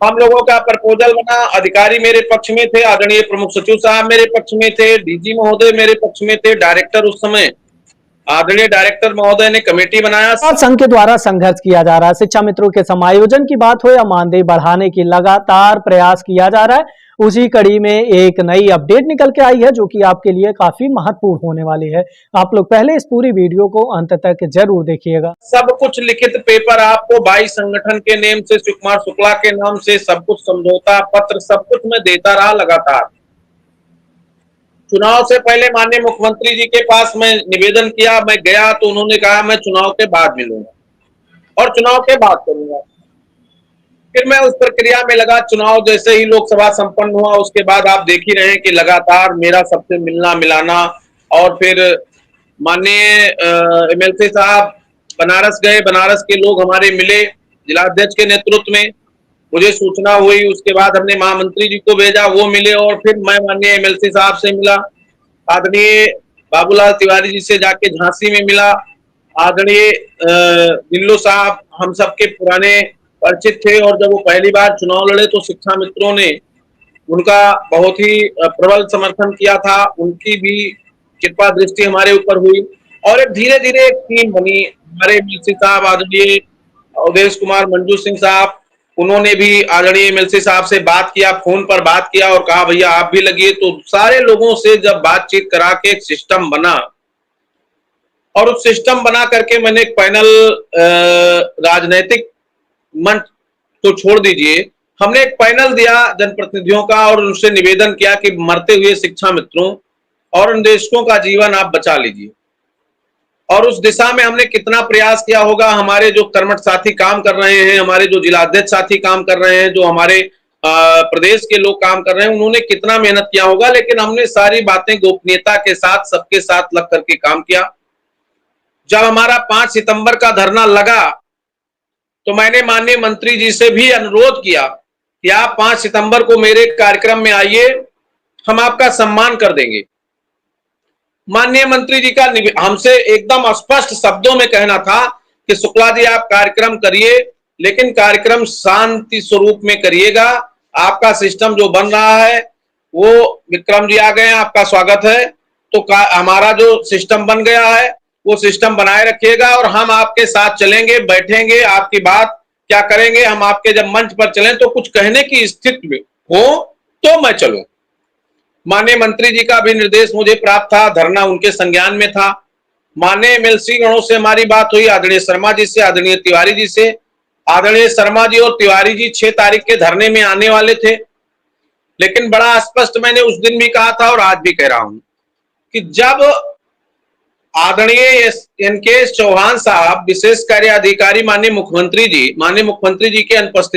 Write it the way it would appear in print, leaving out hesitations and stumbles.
हम लोगों का प्रपोजल बना, अधिकारी मेरे पक्ष में थे, आदरणीय प्रमुख सचिव साहब मेरे पक्ष में थे, डीजी महोदय मेरे पक्ष में थे, डायरेक्टर उस समय आदरणीय डायरेक्टर महोदय ने कमेटी बनाया। संघ के द्वारा संघर्ष किया जा रहा है। शिक्षा मित्रों के समायोजन की बात हो या मानदेय बढ़ाने की लगातार प्रयास किया जा रहा है। उसी कड़ी में एक नई अपडेट निकल के आई है जो कि आपके लिए काफी महत्वपूर्ण होने वाली है। आप लोग पहले इस पूरी वीडियो को अंत तक जरूर देखिएगा। सब कुछ लिखित पेपर आपको भाई संगठन के नेम से, सुकुमार शुक्ला के नाम से सब कुछ समझौता पत्र सब कुछ मैं देता रहा लगातार। चुनाव से पहले माननीय मुख्यमंत्री जी के पास मैं निवेदन किया, मैं गया तो उन्होंने कहा मैं चुनाव के बाद मिलूंगा और चुनाव के बाद करूंगा। फिर मैं उस प्रक्रिया में लगा। चुनाव जैसे ही लोकसभा संपन्न हुआ उसके बाद आप देख ही रहे हैं कि लगातार मेरा सबसे मिलना मिलाना। और फिर माननीय एमएलसी साहब बनारस गए, बनारस के लोग हमारे मिले जिलाध्यक्ष के नेतृत्व में, मुझे सूचना हुई, उसके बाद हमने महामंत्री जी को भेजा, वो मिले और फिर मैं माननीय एमएलसी साहब से मिला, आदरणीय बाबूलाल तिवारी जी से जाके झांसी में मिला, आदरणीय दिल्लो साहब हम सबके पुराने परिचित थे और जब वो पहली बार चुनाव लड़े तो शिक्षा मित्रों ने उनका बहुत ही प्रबल समर्थन किया था, उनकी भी कृपा दृष्टि हमारे ऊपर हुई और एक धीरे धीरे एक टीम बनी। हमारे एमएलसी साहब आदरणीय अवधेश कुमार मंजू सिंह साहब, उन्होंने भी आदरणीय एमएलसी साहब से बात किया, फोन पर बात किया और कहा भैया आप भी लगिए। तो सारे लोगों से जब बातचीत करा के एक सिस्टम बना और उस सिस्टम बना करके मैंने एक पैनल, राजनैतिक मंच तो छोड़ दीजिए, हमने एक पैनल दिया जनप्रतिनिधियों का और उनसे निवेदन किया कि मरते हुए शिक्षा मित्रों और निदेशकों का जीवन आप बचा लीजिए। और उस दिशा में हमने कितना प्रयास किया होगा। हमारे जो कर्मठ साथी काम कर रहे हैं, हमारे जो जिलाध्यक्ष साथी काम कर रहे हैं, जो हमारे प्रदेश के लोग काम कर रहे हैं, उन्होंने कितना मेहनत किया होगा। लेकिन हमने सारी बातें गोपनीयता के साथ सबके साथ लग करके काम किया। जब हमारा 5 सितंबर का धरना लगा तो मैंने माननीय मंत्री जी से भी अनुरोध किया कि आप 5 सितंबर को मेरे कार्यक्रम में आइए, हम आपका सम्मान कर देंगे। माननीय मंत्री जी का हमसे एकदम स्पष्ट शब्दों में कहना था कि शुक्ला जी आप कार्यक्रम करिए, लेकिन कार्यक्रम शांति स्वरूप में करिएगा। आपका सिस्टम जो बन रहा है वो विक्रम जी आ गए हैं, आपका स्वागत है। तो हमारा जो सिस्टम बन गया है वो सिस्टम बनाए रखिएगा और हम आपके साथ चलेंगे, बैठेंगे, आपकी बात क्या करेंगे, हम आपके जब मंच पर चलें तो कुछ कहने की स्थिति में हो तो मैं चलूं। माननीय मंत्री जी का भी निर्देश मुझे प्राप्त था, धरना उनके संज्ञान में था। माननीय एमएलसी गणों से हमारी बात हुई, आदरणीय शर्मा जी से, आदरणीय तिवारी जी से। आदरणीय शर्मा जी और तिवारी जी 6 तारीख के धरने में आने वाले थे, लेकिन बड़ा स्पष्ट मैंने उस दिन भी कहा था और आज भी कह रहा हूं कि जब आदरणीय एनके चौहान साहब विशेष कार्य अधिकारी माननीय मुख्यमंत्री जी की अनुपस्थिति